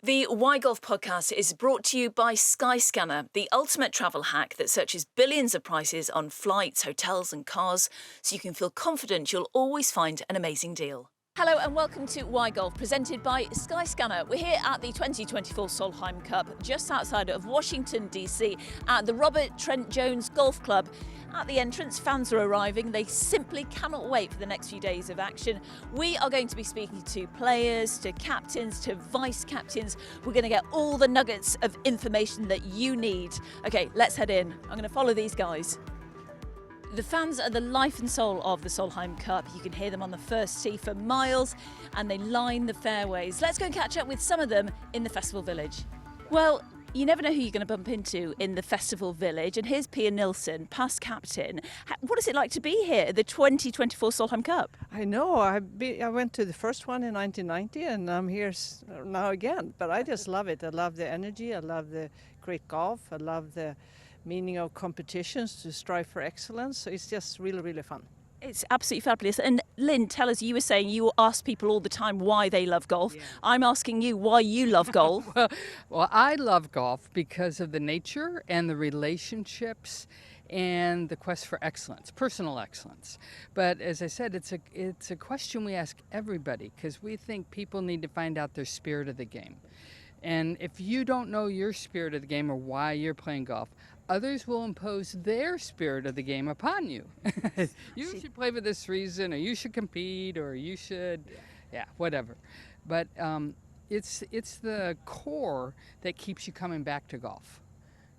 The Why Golf podcast is brought to you by Skyscanner, the ultimate travel hack that searches billions of prices on flights, hotels and cars, so you can feel confident you'll always find an amazing deal. Hello and welcome to Why Golf, presented by Skyscanner. We're here at the 2024 Solheim Cup, just outside of Washington, D.C., at the Robert Trent Jones Golf Club. At the entrance, fans are arriving. They simply cannot wait for the next few days of action. We are going to be speaking to players, to captains, to vice-captains. We're going to get all the nuggets of information that you need. Okay, let's head in. I'm going to follow these guys. The fans are the life and soul of the Solheim Cup. You can hear them on the first tee for miles, and they line the fairways. Let's go and catch up with some of them in the festival village. Well, you never know who you're going to bump into in the festival village. And here's Nilsson, past captain. What is it like to be here at the 2024 Solheim Cup? I know. I went to the first one in 1990, and I'm here now again. But I just love it. I love the energy. I love the great golf. I love the meaning of competitions to strive for excellence. So it's just really, really fun. It's absolutely fabulous. And Lynn, tell us, you were saying you ask people all the time why they love golf. Yeah. I'm asking you why you love golf. Well, I love golf because of the nature and the relationships and the quest for excellence, personal excellence. But as I said, it's a question we ask everybody because we think people need to find out their spirit of the game. And if you don't know your spirit of the game or why you're playing golf, others will impose their spirit of the game upon you. You should play for this reason, or you should compete, or you should, whatever. But it's the core that keeps you coming back to golf.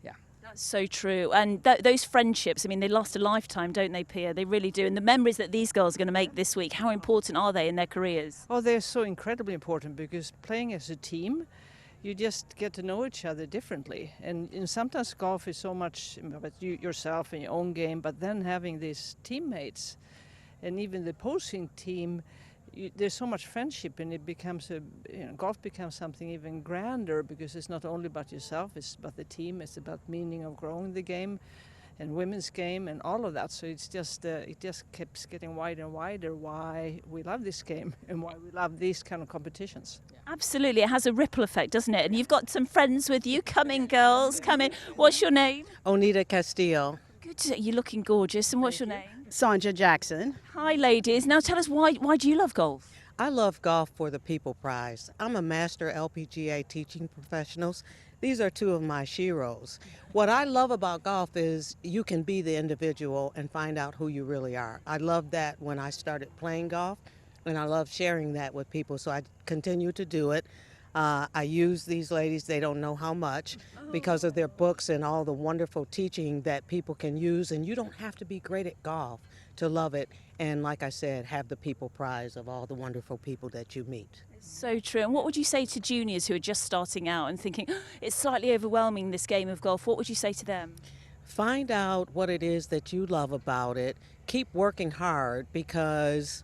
Yeah. That's so true. And those friendships, I mean, they last a lifetime, don't they, Pia? They really do. And the memories that these girls are going to make this week, how important are they in their careers? Oh, they're so incredibly important because playing as a team, you just get to know each other differently. And sometimes golf is so much about yourself and your own game, but then having these teammates and even the opposing team, there's so much friendship, and it becomes golf becomes something even grander because it's not only about yourself, it's about the team, it's about meaning of growing the game and women's game and all of that. So it's just it just keeps getting wider and wider why we love this game and why we love these kind of competitions. Absolutely, it has a ripple effect, doesn't it? And you've got some friends with you. Come in, girls, come in. What's your name? Onita Castillo. Good, you're looking gorgeous. And what's your name? Sonja Jackson. Hi, ladies. Now tell us, why do you love golf? I love golf for the People Prize. I'm a master LPGA teaching professionals. These are two of my sheroes. What I love about golf is you can be the individual and find out who you really are. I loved that when I started playing golf, and I love sharing that with people, so I continue to do it. I use these ladies, they don't know how much, because of their books and all the wonderful teaching that people can use, and you don't have to be great at golf to love it. And like I said, have the People Prize of all the wonderful people that you meet. So true. And what would you say to juniors who are just starting out and thinking, it's slightly overwhelming, this game of golf? What would you say to them? Find out what it is that you love about it. Keep working hard because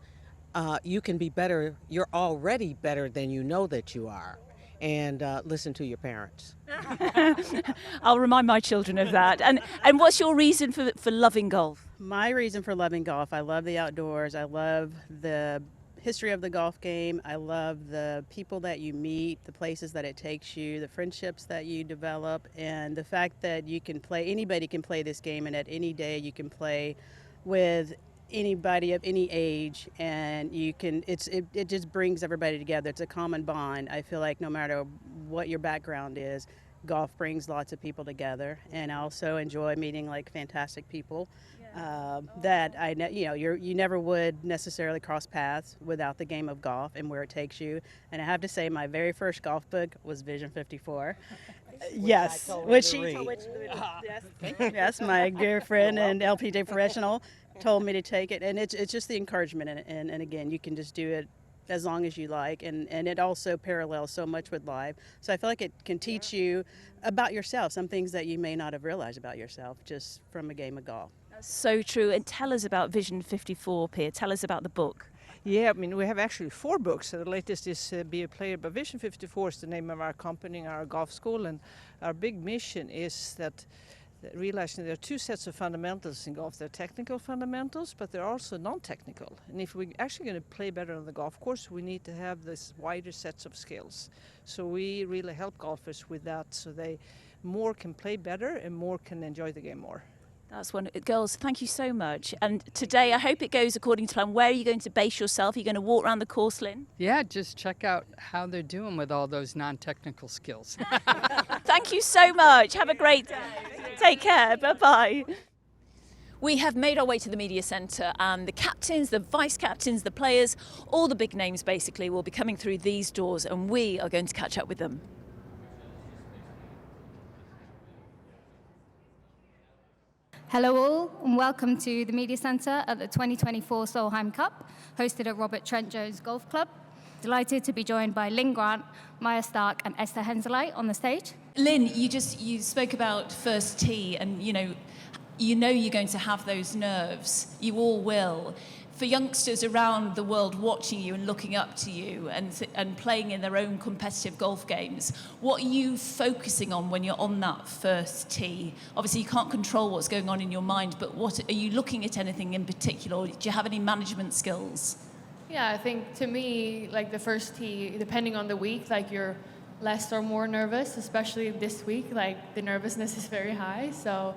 you can be better. You're already better than you know that you are. And listen to your parents. I'll remind my children of that. And what's your reason for loving golf? My reason for loving golf, I love the outdoors. I love the history of the golf game. I love the people that you meet, the places that it takes you, the friendships that you develop, and the fact that you can play, anybody can play this game, and at any day you can play with anybody of any age, and you can it just brings everybody together. It's a common bond. I feel like no matter what your background is, golf brings lots of people together, and I also enjoy meeting like fantastic people that you never would necessarily cross paths without the game of golf and where it takes you. And I have to say, my very first golf book was Vision 54. Yes, yes, my dear friend and LPGA professional told me to take it, and it's just the encouragement in it. And again, you can just do it as long as you like, and it also parallels so much with life. So I feel like it can teach you about yourself, some things that you may not have realized about yourself just from a game of golf. That's so true. And tell us about Vision 54, Pia. Tell us about the book. Yeah, I mean, we have actually 4 books. The latest is Be a Player, but Vision 54 is the name of our company, our golf school, and our big mission is that realizing there are two sets of fundamentals in golf. There are technical fundamentals, but there are also non-technical. And if we're actually going to play better on the golf course, we need to have this wider sets of skills. So we really help golfers with that, so they more can play better and more can enjoy the game more. That's one. Girls, thank you so much. And today, I hope it goes according to plan. Where are you going to base yourself? Are you going to walk around the course, Lynn? Yeah, just check out how they're doing with all those non-technical skills. Thank you so much. Have a great day. Take care. Bye-bye. We have made our way to the media centre, and the captains, the vice captains, the players, all the big names basically will be coming through these doors, and we are going to catch up with them. Hello all, and welcome to the Media Centre at the 2024 Solheim Cup, hosted at Robert Trent Jones Golf Club. Delighted to be joined by Lynn Grant, Maya Stark and Esther Henseleit on the stage. Lynn, you spoke about first tee, and you know you're going to have those nerves. You all will. For youngsters around the world watching you and looking up to you and playing in their own competitive golf games, what are you focusing on when you're on that first tee? Obviously, you can't control what's going on in your mind, but what are you looking at anything in particular? Or do you have any management skills? Yeah, I think to me, like the first tee, depending on the week, like you're less or more nervous, especially this week, like the nervousness is very high. So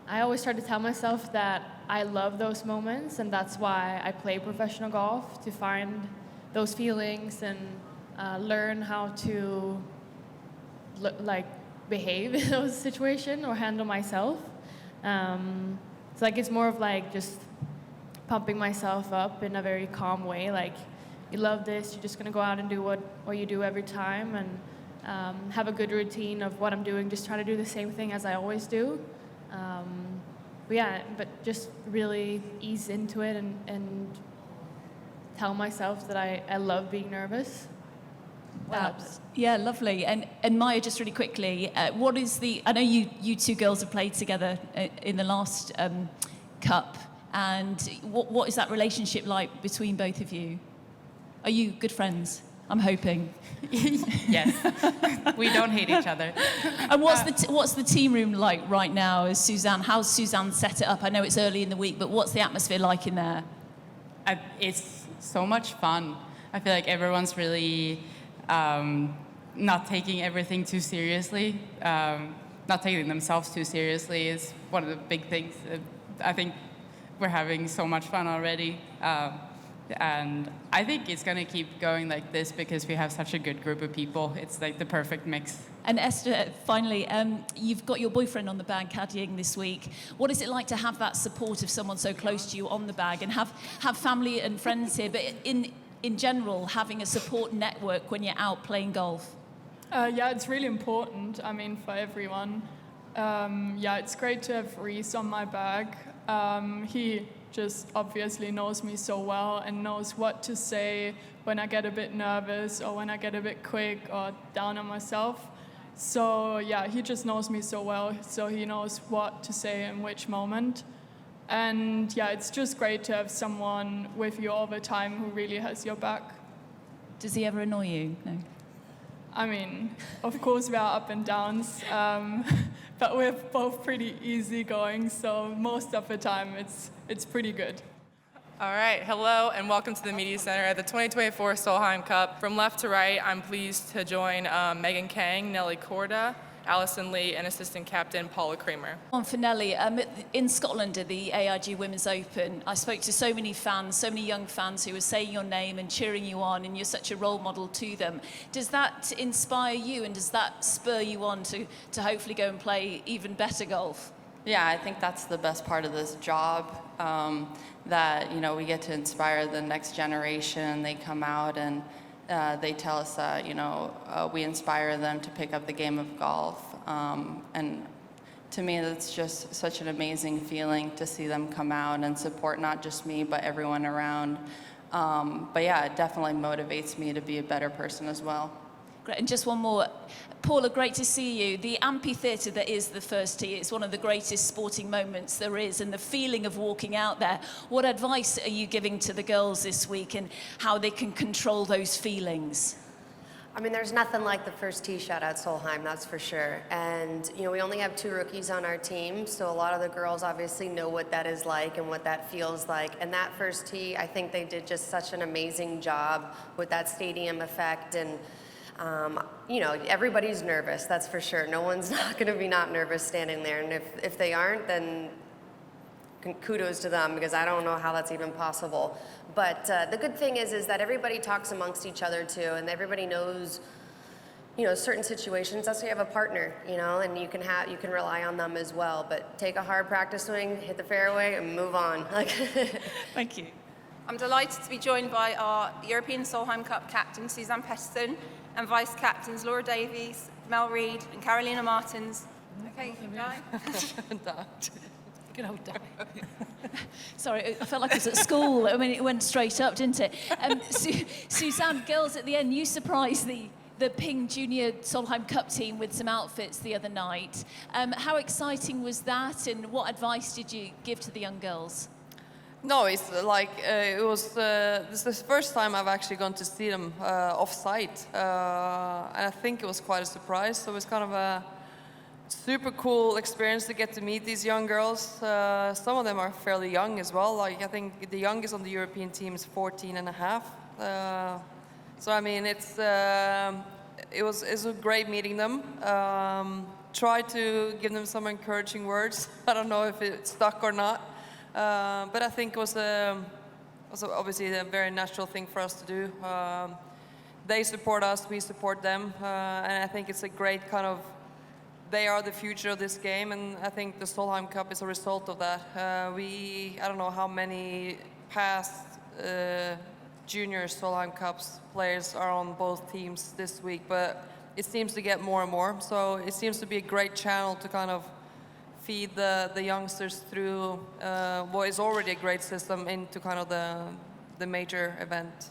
I always try to tell myself that I love those moments, and that's why I play professional golf, to find those feelings and learn how to behave in those situations or handle myself. So like it's more of like just pumping myself up in a very calm way. Like, you love this, you're just gonna go out and do what you do every time, and have a good routine of what I'm doing, just try to do the same thing as I always do. But just really ease into it and tell myself that I love being nervous. Wow. Yeah, lovely. And Maya, just really quickly, what is I know you two girls have played together in the last cup, and what is that relationship like between both of you? Are you good friends? I'm hoping. Yes, we don't hate each other. And what's the team room like right now? How's Suzanne set it up? I know it's early in the week, but what's the atmosphere like in there? It's so much fun. I feel like everyone's really not taking everything too seriously. Not taking themselves too seriously is one of the big things. I think we're having so much fun already. And I think it's going to keep going like this because we have such a good group of people. It's like the perfect mix. And Esther, finally, you've got your boyfriend on the bag caddying this week. What is it like to have that support of someone so close to you on the bag, and have family and friends here, but in general, having a support network when you're out playing golf? Yeah, it's really important, for everyone. It's great to have Reese on my bag. He just obviously knows me so well and knows what to say when I get a bit nervous or when I get a bit quick or down on myself. So yeah, he just knows me so well, so he knows what to say in which moment. And yeah, it's just great to have someone with you all the time who really has your back. Does he ever annoy you? No. Of course there are up and downs, but we're both pretty easygoing, so most of the time it's pretty good. All right, hello and welcome to the Media Center at the 2024 Solheim Cup. From left to right, I'm pleased to join Megan Kang, Nelly Korda, Alison Lee, and assistant captain Paula Kramer. On for Nelly, in Scotland at the AIG Women's Open, I spoke to so many fans, so many young fans who were saying your name and cheering you on, and you're such a role model to them. Does that inspire you, and does that spur you on to hopefully go and play even better golf? Yeah, I think that's the best part of this job, that, we get to inspire the next generation. They come out and they tell us that, we inspire them to pick up the game of golf. And to me, that's just such an amazing feeling to see them come out and support not just me, but everyone around. But yeah, it definitely motivates me to be a better person as well. Great. And just one more. Paula, great to see you. The amphitheatre that is the first tee, it's one of the greatest sporting moments there is, and the feeling of walking out there. What advice are you giving to the girls this week and how they can control those feelings? I mean, there's nothing like the first tee shot at Solheim, that's for sure. And, you know, we only have 2 rookies on our team, so a lot of the girls obviously know what that is like and what that feels like. And that first tee, I think they did just such an amazing job with that stadium effect. And, you know, everybody's nervous, that's for sure. No one's not going to be not nervous standing there. And if they aren't, then kudos to them, because I don't know how that's even possible. But the good thing is that everybody talks amongst each other too, and everybody knows, you know, certain situations. That's why you have a partner, you know, and you can rely on them as well. But take a hard practice swing, hit the fairway, and move on. Thank you. I'm delighted to be joined by our European Solheim Cup captain Suzanne Pettersson and vice captains Laura Davies, Mel Reid, and Carolina Martins. Okay, Di. Good old Di. Sorry, I felt like I was at school. I mean, it went straight up, didn't it? Suzanne, girls, at the end, you surprised the Ping Junior Solheim Cup team with some outfits the other night. How exciting was that, and what advice did you give to the young girls? No, it's like this is the first time I've actually gone to see them off-site, and I think it was quite a surprise. So it was kind of a super cool experience to get to meet these young girls. Some of them are fairly young as well. Like, I think the youngest on the European team is 14 and a half. So I mean, it was great meeting them. Try to give them some encouraging words. I don't know if it stuck or not, but I think it was obviously a very natural thing for us to do. They support us, we support them, and I think it's a great kind of. They are the future of this game, and I think the Solheim Cup is a result of that. I don't know how many past junior Solheim Cups players are on both teams this week, but it seems to get more and more. So it seems to be a great channel to kind of feed the youngsters through what is already a great system into kind of the major event.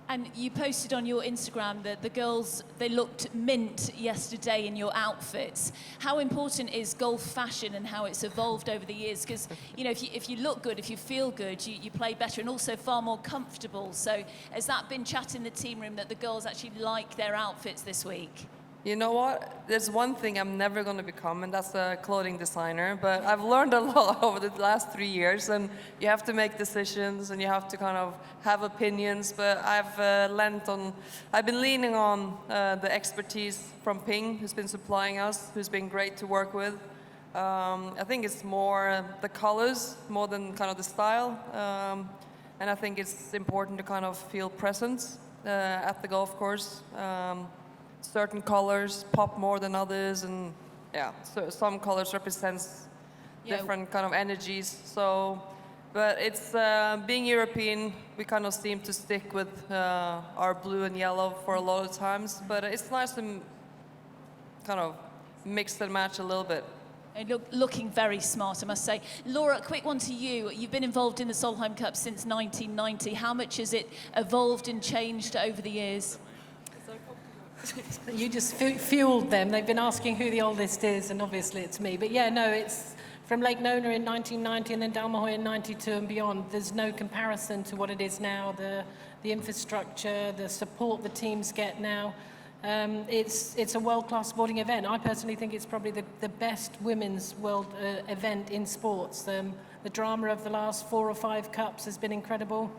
And you posted on your Instagram that the girls, they looked mint yesterday in your outfits. How important is golf fashion and how it's evolved over the years? Because, you know, if you look good, if you feel good, you play better and also far more comfortable. So has that been chat in the team room that the girls actually like their outfits this week? You know what? There's one thing I'm never going to become, and that's a clothing designer. But I've learned a lot over the last 3 years, and you have to make decisions, and you have to kind of have opinions. But I've been leaning on the expertise from Ping, who's been supplying us, who's been great to work with. I think it's more the colors more than kind of the style, and I think it's important to kind of feel presence at the golf course. Certain colors pop more than others, and yeah, so some colors represents different kind of energies. So, but it's being European, we kind of seem to stick with our blue and yellow for a lot of times. But it's nice to kind of mix and match a little bit. Looking very smart, I must say. Laura, quick one to you. You've been involved in the Solheim Cup since 1990. How much has it evolved and changed over the years? You just fueled them. They've been asking who the oldest is, and obviously it's me. But yeah, no, it's from Lake Nona in 1990 and then Dalmahoy in 92 and beyond. There's no comparison to what it is now, the infrastructure, the support the teams get now. It's a world-class sporting event. I personally think it's probably the best women's world event in sports. The drama of the last 4 or 5 cups has been incredible.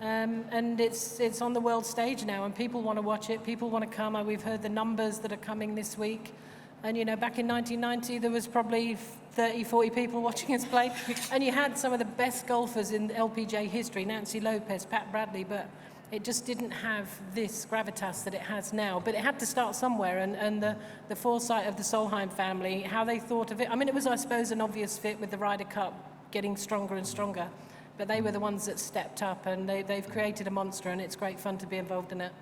And it's on the world stage now, and people want to watch it. People want to come. We've heard the numbers that are coming this week. And, you know, back in 1990, there was probably 30, 40 people watching us play. And you had some of the best golfers in LPGA history, Nancy Lopez, Pat Bradley, but it just didn't have this gravitas that it has now. But it had to start somewhere, and the foresight of the Solheim family, how they thought of it. I mean, it was, I suppose, an obvious fit with the Ryder Cup getting stronger and stronger. But they were the ones that stepped up, and they've created a monster, and it's great fun to be involved in it.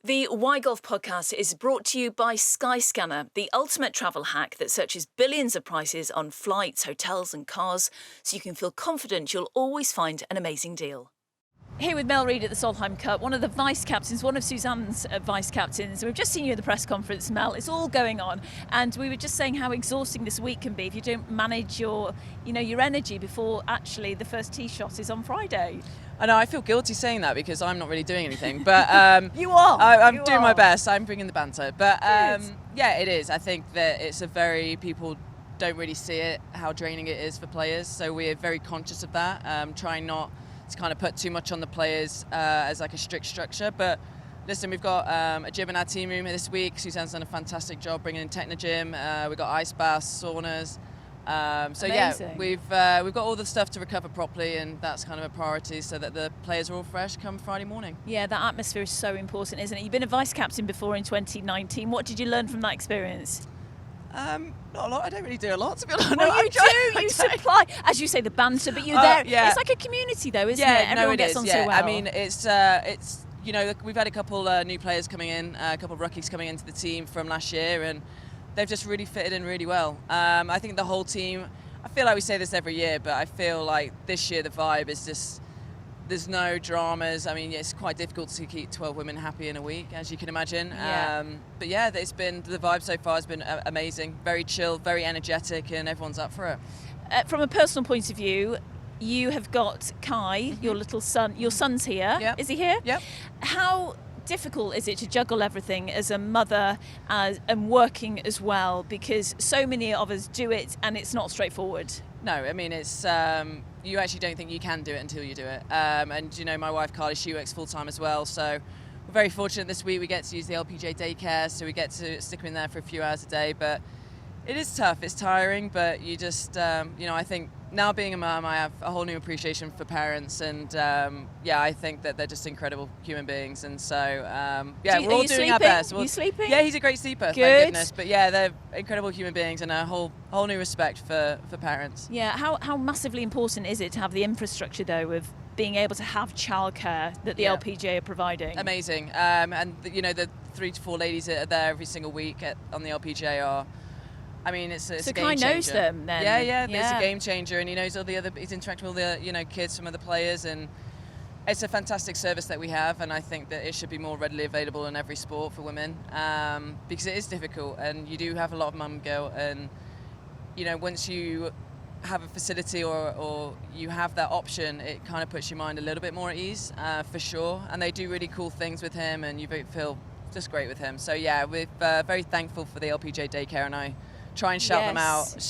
The Why Golf podcast is brought to you by Skyscanner, the ultimate travel hack that searches billions of prices on flights, hotels and cars, so you can feel confident you'll always find an amazing deal. Here with Mel Reid at the Solheim Cup, one of the vice captains, one of Suzanne's vice captains. We've just seen you at the press conference, Mel. It's all going on, and we were just saying how exhausting this week can be if you don't manage your energy before actually the first tee shot is on Friday. I know, I feel guilty saying that because I'm not really doing anything, but you are. I'm doing my best. I'm bringing the banter, but yeah, it is. I think that it's people don't really see it, how draining it is for players. So we're very conscious of that, trying not to kind of put too much on the players as like a strict structure. But listen, we've got a gym in our team room this week. Suzanne's done a fantastic job bringing in Technogym. We've got ice baths, saunas. So Amazing. yeah, we've got all the stuff to recover properly, and that's kind of a priority so that the players are all fresh come Friday morning. Yeah, that atmosphere is so important, isn't it? You've been a vice captain before in 2019. What did you learn from that experience? Not a lot. I don't really do a lot, to be honest. Well, you do. You supply, as you say, the banter, but you're there. Yeah. It's like a community, though, isn't yeah, it? Everyone no, gets is, on yeah. so well. I mean, it's you know, we've had a couple new players coming in, a couple of rookies coming into the team from last year, and they've just really fitted in really well. I think the whole team. I feel like we say this every year, but I feel like this year the vibe is just, there's no dramas. I mean, it's quite difficult to keep 12 women happy in a week, as you can imagine. Yeah. But yeah, the vibe so far has been amazing, very chill, very energetic, and everyone's up for it. From a personal point of view, you have got Kai, your little son. Your son's here. Yep. Is he here? Yep. How difficult is it to juggle everything as a mother and working as well? Because so many of us do it and it's not straightforward. No, I mean, it's you actually don't think you can do it until you do it. And you know, my wife Carly, she works full time as well, so we're very fortunate this week we get to use the LPGA daycare, so we get to stick them in there for a few hours a day. But it is tough, it's tiring, but you just you know, I think now being a mum, I have a whole new appreciation for parents, and yeah, I think that they're just incredible human beings, and so yeah, we're all doing our best. Are you sleeping? Yeah, he's a great sleeper, Good. thank goodness. But yeah, they're incredible human beings, and a whole new respect for parents. Yeah, how massively important is it to have the infrastructure, though, of being able to have childcare that the LPGA are providing? Amazing, and you know, the 3 to 4 ladies that are there every single week on the LPGA are. I mean, it's so a game Kai changer. knows them then. Yeah, it's a game changer, and he knows all the other. He's interacting with all the kids from other players, and it's a fantastic service that we have. And I think that it should be more readily available in every sport for women, because it is difficult, and you do have a lot of mum guilt. And you know, once you have a facility or you have that option, it kind of puts your mind a little bit more at ease, for sure. And they do really cool things with him, and you feel just great with him. So yeah, we're very thankful for the LPGA daycare, and I try and shout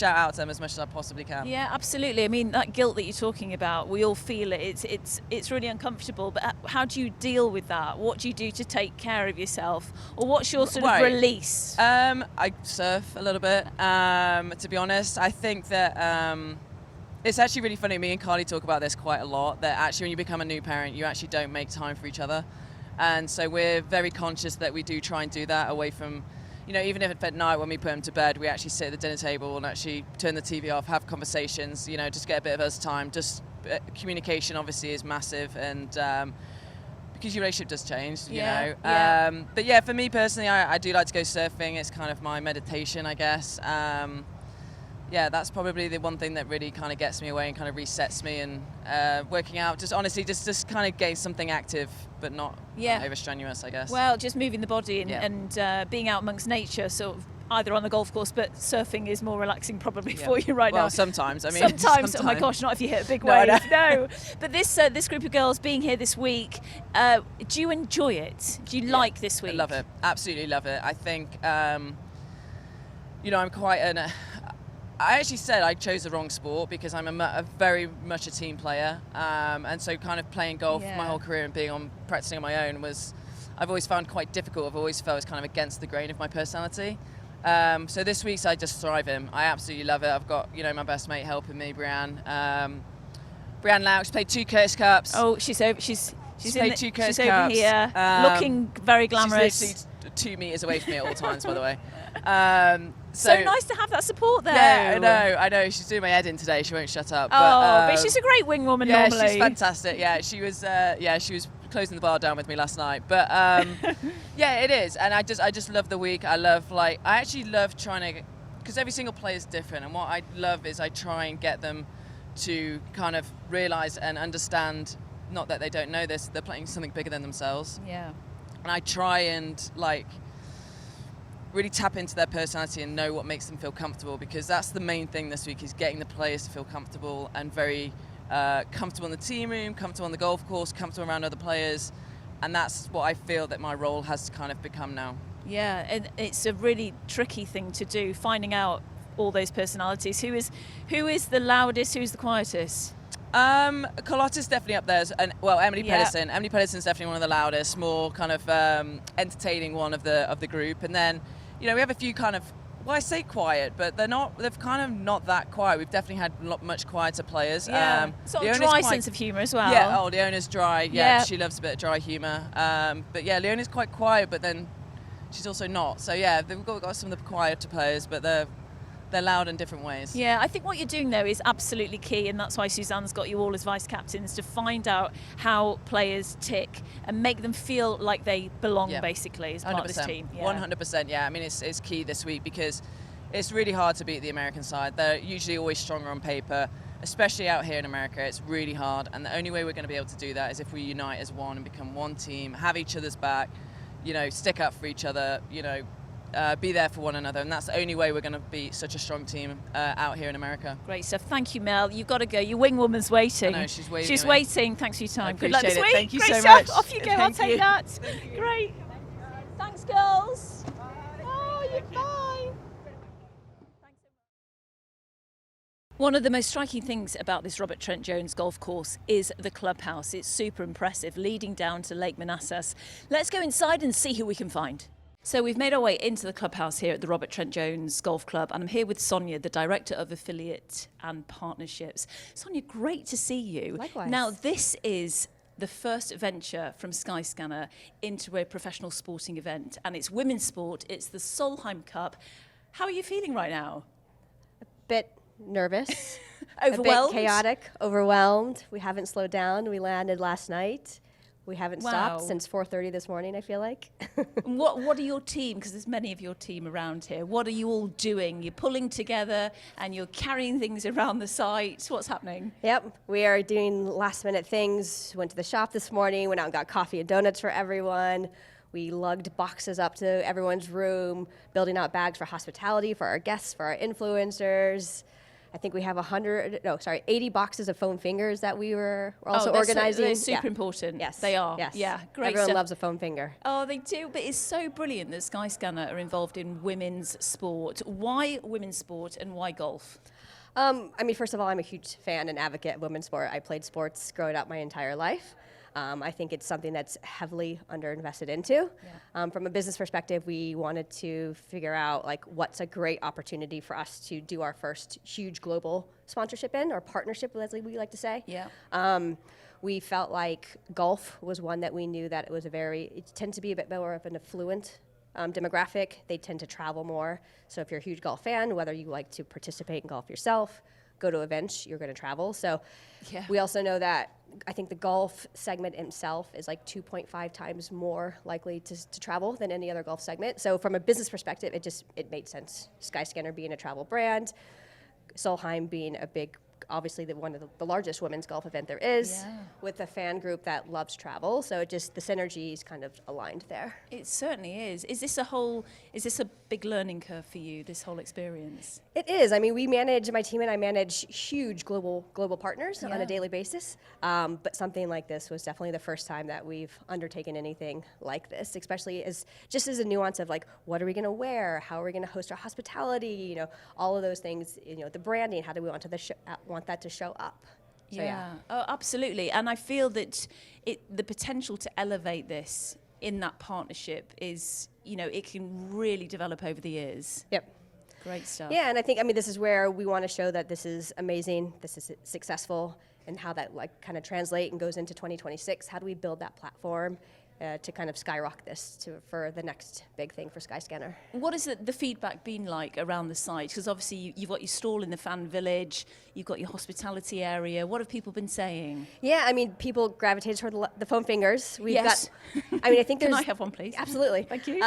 out to them as much as I possibly can. Yeah, absolutely. I mean, that guilt that you're talking about, we all feel it. It's really uncomfortable. But how do you deal with that? What do you do to take care of yourself, or what's your sort of release? I surf a little bit. To be honest, I think that it's actually really funny. Me and Carly talk about this quite a lot. That actually, when you become a new parent, you actually don't make time for each other, and so we're very conscious that we do try and do that away from. You know, even if it's at night when we put him to bed, we actually sit at the dinner table and actually turn the TV off, have conversations, you know, just get a bit of us time. Just communication obviously is massive, and because your relationship does change, you know. But yeah, for me personally, I do like to go surfing. It's kind of my meditation, I guess. Yeah, that's probably the one thing that really kind of gets me away and kind of resets me, and working out, just honestly, just kind of getting something active, but not over strenuous, I guess. Well, just moving the body and being out amongst nature, sort of either on the golf course, but surfing is more relaxing probably for you right now. Well, sometimes. I mean, sometimes. Oh my gosh, not if you hit a big wave. No. But this group of girls being here this week, do you enjoy it? Do you like this week? I love it. Absolutely love it. I think, you know, I'm quite I actually said I chose the wrong sport because I'm a very much a team player, and so kind of playing golf my whole career and practicing on my own I've always found quite difficult. I've always felt it's kind of against the grain of my personality. So this week's I just thrive in. I absolutely love it. I've got, you know, my best mate helping me, Brianne. Brianne Laux played 2 Curtis Cups. Oh, she's played 2 Curtis Cups. Over here, looking very glamorous. She's literally 2 meters away from me at all times, by the way. So nice to have that support there. Yeah, I know. She's doing my head in today. She won't shut up. But she's a great wing woman normally. Yeah, she's fantastic. Yeah, she was closing the bar down with me last night. But yeah, it is. And I just love the week. I actually love trying to, because every single player is different. And what I love is I try and get them to kind of realise and understand, not that they don't know this, they're playing something bigger than themselves. Yeah. And I try and really tap into their personality and know what makes them feel comfortable, because that's the main thing this week, is getting the players to feel comfortable and very comfortable in the team room, comfortable on the golf course, comfortable around other players. And that's what I feel that my role has kind of become now. Yeah, and it's a really tricky thing to do, finding out all those personalities. Who is the loudest, who's the quietest? Carlotta's definitely up there, and Emily Pedersen. Emily Pedersen's definitely one of the loudest, more kind of entertaining one of the group. And then, we have a few kind of, I say quiet, but they're kind of not that quiet. We've definitely had much quieter players. Yeah, sort of dry sense of humour as well. Yeah, Leona's dry. Yeah, she loves a bit of dry humour. But yeah, Leona's quite quiet, but then she's also not. So yeah, we've got some of the quieter players, but they're loud in different ways. Yeah, I think what you're doing though is absolutely key, and that's why Suzanne's got you all as vice captains, to find out how players tick and make them feel like they belong, basically, as part of this team. 100%, yeah. I mean, it's key this week because it's really hard to beat the American side. They're usually always stronger on paper, especially out here in America. It's really hard, and the only way we're going to be able to do that is if we unite as one and become one team, have each other's back, stick up for each other, be there for one another, and that's the only way we're going to be such a strong team out here in America. Great stuff. Thank you, Mel. You've got to go. Your wing woman's waiting. I know, she's waiting. She's waiting. Thanks for your time. I Good luck this appreciate week. it. Thank you Great so stuff. much. Off you go. I'll take that. Great. Thanks, girls. Oh, you're fine. One of the most striking things about this Robert Trent Jones golf course is the clubhouse. It's super impressive, leading down to Lake Manassas. Let's go inside and see who we can find. So we've made our way into the clubhouse here at the Robert Trent Jones Golf Club, and I'm here with Sonja, the Director of Affiliate and Partnerships. Sonja, great to see you. Likewise. Now, this is the first venture from Skyscanner into a professional sporting event, and it's women's sport. It's the Solheim Cup. How are you feeling right now? A bit nervous. Overwhelmed? A bit chaotic, overwhelmed. We haven't slowed down. We landed last night. We haven't stopped since 4:30 this morning, I feel like. What are your team, because there's many of your team around here, what are you all doing? You're pulling together and you're carrying things around the site. What's happening? Yep, we are doing last minute things. Went to the shop this morning, went out and got coffee and donuts for everyone. We lugged boxes up to everyone's room, building out bags for hospitality, for our guests, for our influencers. I think we have 80 boxes of foam fingers that we were also organizing. They're super important. Yes. They are. Yes. Yeah, great Everyone stuff. loves a foam finger. Oh, they do, but it's so brilliant that Skyscanner are involved in women's sport. Why women's sport and why golf? First of all, I'm a huge fan and advocate of women's sport. I played sports growing up my entire life. I think it's something that's heavily underinvested into. Yeah. From a business perspective, we wanted to figure out what's a great opportunity for us to do our first huge global sponsorship or partnership, as we like to say. Yeah. We felt like golf was one that we knew that it tends to be a bit more of an affluent demographic. They tend to travel more. So if you're a huge golf fan, whether you like to participate in golf yourself, go to events, you're going to travel. So we also know that I think the golf segment itself is 2.5 times more likely to travel than any other golf segment. So from a business perspective, it made sense. Skyscanner being a travel brand, Solheim being obviously one of the largest women's golf event there is, with a fan group that loves travel. So the synergies kind of aligned there. It certainly is. Is this a big learning curve for you, this whole experience? It is. My team and I manage huge global partners on a daily basis. But something like this was definitely the first time that we've undertaken anything like this, especially as a nuance of what are we going to wear? How are we going to host our hospitality? All of those things, the branding, how do we want that to show up? So, Oh, absolutely. And I feel that the potential to elevate this in that partnership is, it can really develop over the years. Yep. Great stuff. Yeah, and I think, this is where we want to show that this is amazing, this is successful, and how that kind of translate and goes into 2026. How do we build that platform to kind of skyrocket this for the next big thing for Skyscanner? What has the feedback been like around the site? Because obviously you've got your stall in the fan village, you've got your hospitality area. What have people been saying? Yeah, people gravitated toward the foam fingers. Yes. I think Can I have one, please? Absolutely. Thank you.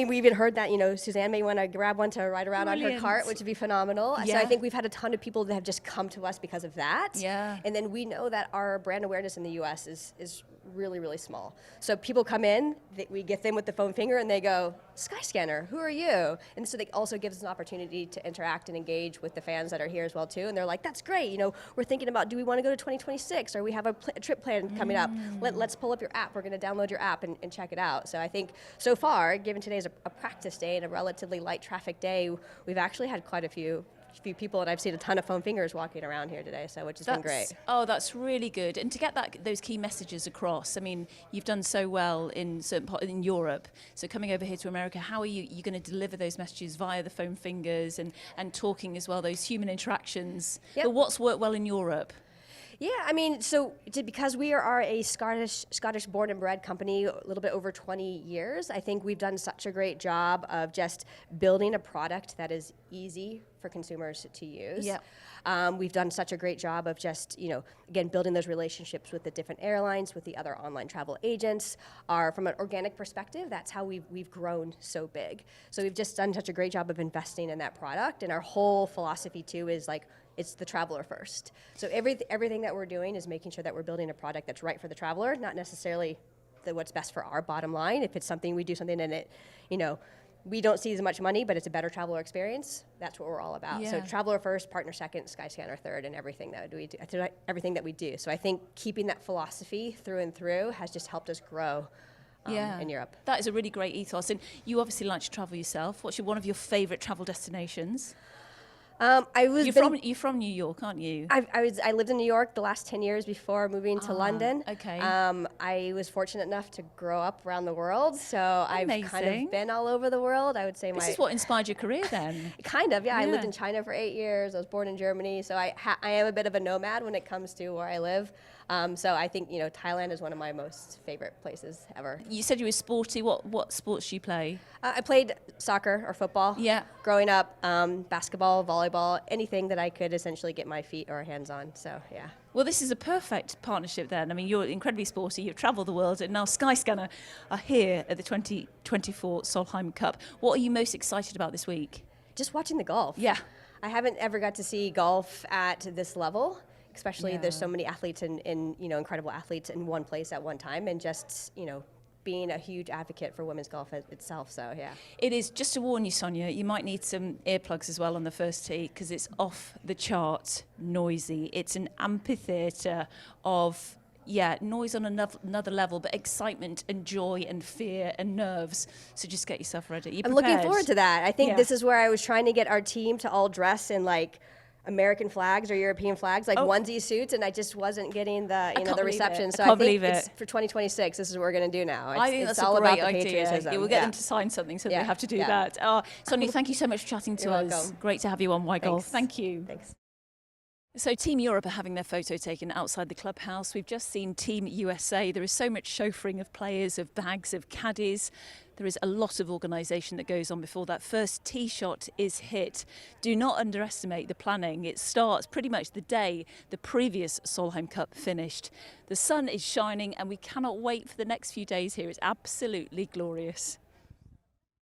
We even heard that, Suzanne may want to grab one to ride around on her cart, which would be phenomenal. Yeah. So I think we've had a ton of people that have just come to us because of that. Yeah. And then we know that our brand awareness in the U.S. is really, really small. So people come in, we get them with the foam finger, and they go, Skyscanner, who are you? And so they also gives us an opportunity to interact and engage with the fans that are here as well too. And they're like, that's great. You know, we're thinking about, do we want to go to 2026, or we have a trip plan coming up? Let's pull up your app. We're going to download your app and check it out. So I think so far, given today's a practice day and a relatively light traffic day, we've actually had quite a few people, and I've seen a ton of foam fingers walking around here today, so which has been great. Oh, that's really good. And to get those key messages across, I mean, you've done so well in certain parts in Europe. So coming over here to America, how are you going to deliver those messages via the foam fingers and talking as well, those human interactions? Yep. But what's worked well in Europe? Yeah, I mean, so because we are a Scottish born and bred company, a little bit over 20 years, I think we've done such a great job of just building a product that is easy for consumers to use. Yeah. We've done such a great job of just, again, building those relationships with the different airlines, with the other online travel agents. From an organic perspective, that's how we've grown so big. So we've just done such a great job of investing in that product, and our whole philosophy too is like, it's the traveler first. So everything that we're doing is making sure that we're building a product that's right for the traveler, not necessarily what's best for our bottom line. If it's something, we do something and it, we don't see as much money, but it's a better traveler experience, that's what we're all about. Yeah. So traveler first, partner second, Skyscanner third, and everything that we do. So I think keeping that philosophy through and through has just helped us grow in Europe. That is a really great ethos. And you obviously like to travel yourself. What's one of your favorite travel destinations? You're from New York, aren't you? I lived in New York the last 10 years before moving to London. Okay. I was fortunate enough to grow up around the world, so I've kind of been all over the world. I would say this is what inspired your career then. Kind of, yeah. I lived in China for 8 years. I was born in Germany, so I am a bit of a nomad when it comes to where I live. So I think Thailand is one of my most favorite places ever. You said you were sporty. What sports do you play? I played soccer or football. Yeah. Growing up, basketball, volleyball, anything that I could essentially get my feet or hands on. So yeah. Well, this is a perfect partnership then. I mean, you're incredibly sporty. You've travelled the world, and now Skyscanner are here at the 2024 Solheim Cup. What are you most excited about this week? Just watching the golf. Yeah. I haven't ever got to see golf at this level. Especially there's so many athletes and incredible athletes in one place at one time, and just being a huge advocate for women's golf itself. So yeah, it is. Just to warn you, Sonja, you might need some earplugs as well on the first tee, because it's off the chart noisy. It's an amphitheatre of noise on another level, but excitement and joy and fear and nerves. So just get yourself ready. I'm looking forward to that. I think this is where I was trying to get our team to all dress in like American flags or European flags, like onesie suits, and I just wasn't getting the the reception. So I think it's for 2026. This is what we're going to do now. I think that's all a great about the idea. patriotism. We'll get them to sign something, so they have to do that. Oh, Sonja, thank you so much for chatting to us. Welcome. Great to have you on Why Golf. Thank you. Thanks. So Team Europe are having their photo taken outside the clubhouse. We've just seen Team USA. There is so much chauffeuring of players, of bags, of caddies. There is a lot of organisation that goes on before that first tee shot is hit. Do not underestimate the planning. It starts pretty much the day the previous Solheim Cup finished. The sun is shining and we cannot wait for the next few days here. It's absolutely glorious.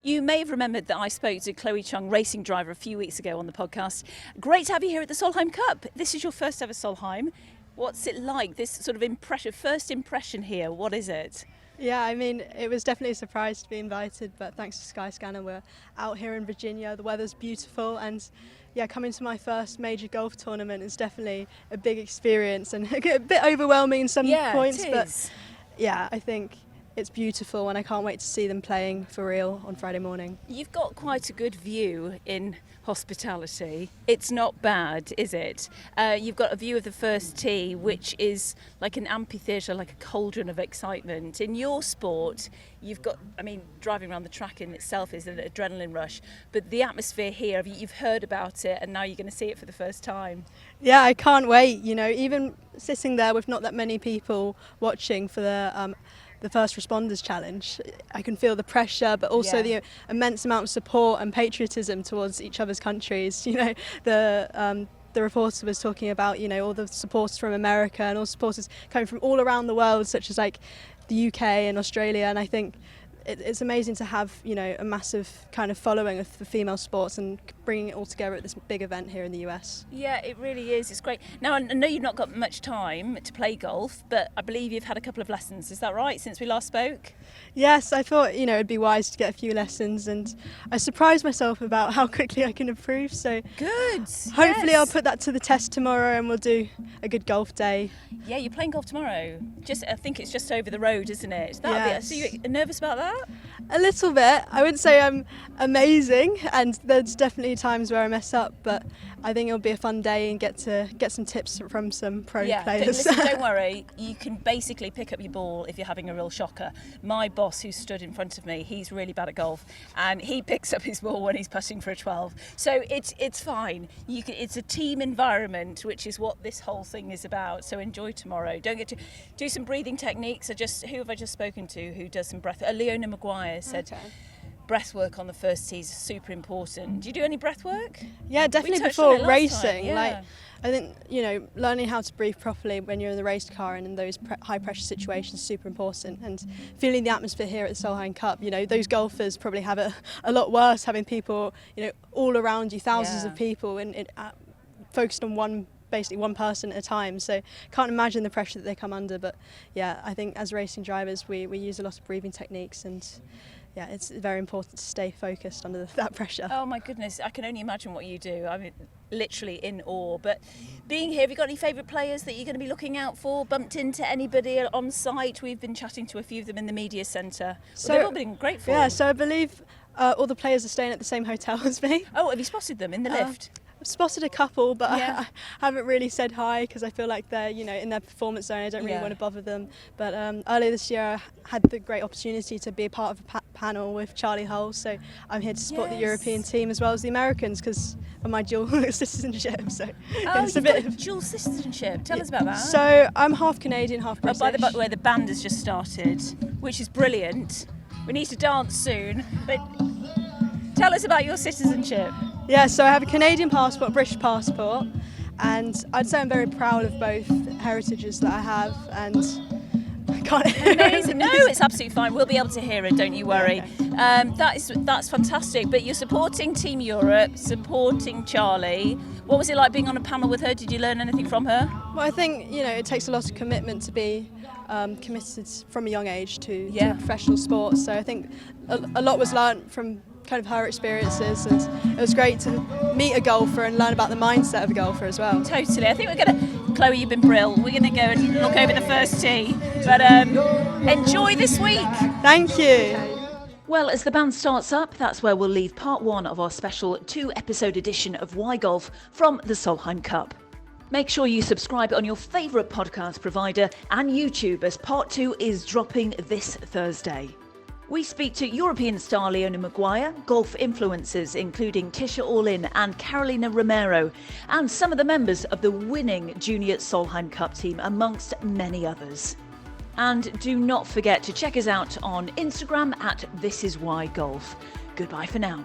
You may have remembered that I spoke to Chloe Chong, racing driver, a few weeks ago on the podcast. Great to have you here at the Solheim Cup. This is your first ever Solheim. What's it like, this sort of first impression here? What is it? Yeah, I mean, it was definitely a surprise to be invited, but thanks to Skyscanner, we're out here in Virginia. The weather's beautiful, and coming to my first major golf tournament is definitely a big experience and a bit overwhelming in some points, but I think it's beautiful, and I can't wait to see them playing for real on Friday morning. You've got quite a good view in hospitality. It's not bad, is it? You've got a view of the first tee, which is like an amphitheatre, like a cauldron of excitement. In your sport, you've got, driving around the track in itself is an adrenaline rush, but the atmosphere here, you've heard about it, and now you're going to see it for the first time. Yeah, I can't wait. Even sitting there with not that many people watching for the First Responders Challenge, I can feel the pressure, but also the immense amount of support and patriotism towards each other's countries. The reporter was talking about, all the supporters from America and all supporters coming from all around the world, such as like the UK and Australia, and I think it's amazing to have, you know, a massive kind of following of the female sports and bringing it all together at this big event here in the US. Yeah, it really is. It's great. Now, I know you've not got much time to play golf, but I believe you've had a couple of lessons. Is that right, since we last spoke? Yes, I thought, you know, it'd be wise to get a few lessons, and I surprised myself about how quickly I can improve. So good. Hopefully yes. I'll put that to the test tomorrow and we'll do a good golf day. Yeah, you're playing golf tomorrow. I think it's just over the road, isn't it? Yes. So you're nervous about that? A little bit. I wouldn't say I'm amazing, and there's definitely times where I mess up, but I think it'll be a fun day and get some tips from some pro players. Listen, don't worry. You can basically pick up your ball if you're having a real shocker. My boss, who stood in front of me, he's really bad at golf, and he picks up his ball when he's putting for a 12. So it's fine. It's a team environment, which is what this whole thing is about. So enjoy tomorrow. Don't get to do some breathing techniques. Who have I just spoken to who does some breath? Leona Maguire said. Okay. Breath work on the first tee is super important. Do you do any breath work? Yeah, definitely before racing. Yeah. Like, I think, you know, learning how to breathe properly when you're in the race car and in those high pressure situations is super important. And feeling the atmosphere here at the Solheim Cup, you know, those golfers probably have it a lot worse, having people, you know, all around you, thousands of people, and focused on basically one person at a time. So can't imagine the pressure that they come under. But yeah, I think as racing drivers, we use a lot of breathing techniques, and yeah, it's very important to stay focused under that pressure. Oh my goodness, I can only imagine what you do. I mean, literally in awe. But being here, have you got any favourite players that you're going to be looking out for? Bumped into anybody on site? We've been chatting to a few of them in the media centre. So they've all been great for Yeah, so I believe all the players are staying at the same hotel as me. Oh, have you spotted them in the lift? I've spotted a couple, but I haven't really said hi because I feel like they're, you know, in their performance zone. I don't really want to bother them. But earlier this year, I had the great opportunity to be a part of a panel with Charlie Hull. So I'm here to support the European team as well as the Americans because of my dual citizenship. So it's a bit of dual citizenship. Tell us about that. So I'm half Canadian, half British. By the way, the band has just started, which is brilliant. We need to dance soon, but tell us about your citizenship. Yeah, so I have a Canadian passport, a British passport, and I'd say I'm very proud of both heritages that I have, and I can't... Amazing. No, it's absolutely fine. We'll be able to hear it, don't you worry. That's fantastic. But you're supporting Team Europe, supporting Charlie. What was it like being on a panel with her? Did you learn anything from her? Well, I think, you know, it takes a lot of commitment to be committed from a young age to professional sports. So I think a lot was learned from kind of her experiences, and it was great to meet a golfer and learn about the mindset of a golfer as well. Totally. I think we're going to, Chloe, you've been brilliant. We're going to go and look over the first tee. But enjoy this week. Thank you. Well, as the band starts up, that's where we'll leave part 1 of our special 2-episode edition of Why Golf from the Solheim Cup. Make sure you subscribe on your favourite podcast provider and YouTube, as part 2 is dropping this Thursday. We speak to European star Leona Maguire, golf influencers including Tisha All-In and Carolina Romero, and some of the members of the winning Junior Solheim Cup team, amongst many others. And do not forget to check us out on Instagram at This Is Why Golf. Goodbye for now.